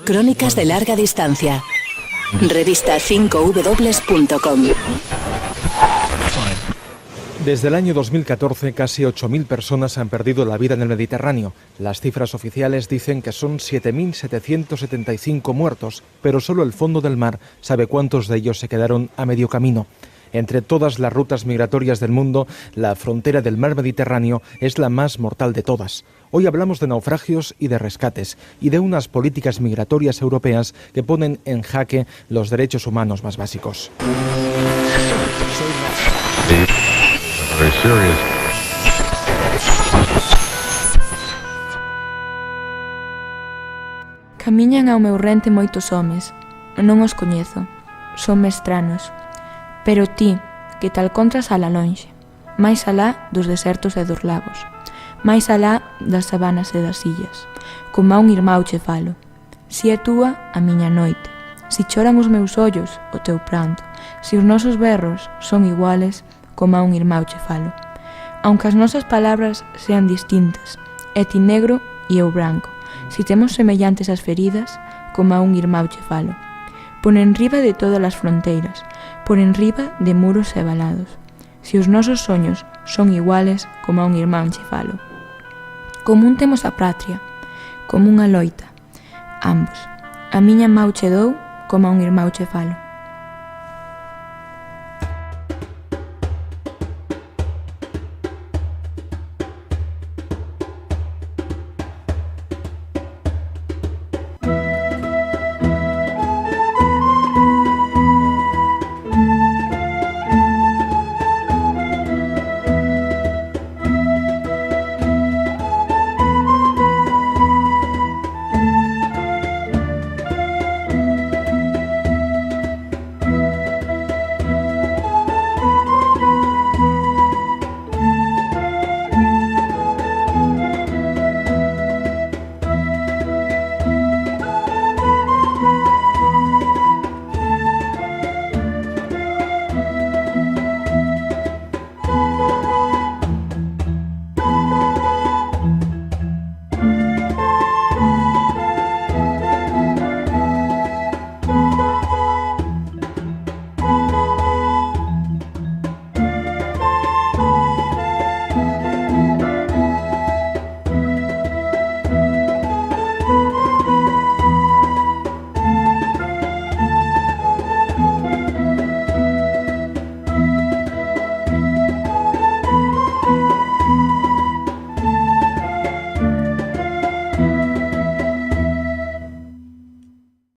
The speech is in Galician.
Crónicas de larga distancia. Revista 5w.com. Desde el año 2014, casi 8.000 personas han perdido la vida en el Mediterráneo. Las cifras oficiales dicen que son 7.775 muertos, pero solo el fondo del mar sabe cuántos de ellos se quedaron a medio camino. Entre todas las rutas migratorias del mundo, la frontera del mar Mediterráneo es la más mortal de todas. Hoy hablamos de naufragios y de rescates, y de unas políticas migratorias europeas que ponen en jaque los derechos humanos más básicos. Camiñan ao meu rente moitos homes, non os coñezo, sonme estranos, pero ti, que tal contras alá lonxe, máis alá dos desertos e dos lagos, máis alá das sabanas e das illas, como a un irmão che falo. Si é túa a miña noite, si choran os meus ollos o teu pranto, si os nosos berros son iguales, como a un irmão che falo. Aunque as nosas palabras sean distintas, é ti negro e eu branco, si temos semellantes as feridas, como a un irmão che falo. Por enriba de todas as fronteiras, por enriba de muros e valados, si os nosos soños son iguales, como a un irmán che falo. Común temos a patria, como unha loita, ambos. A miña mau che dou, como a un irmão che falo.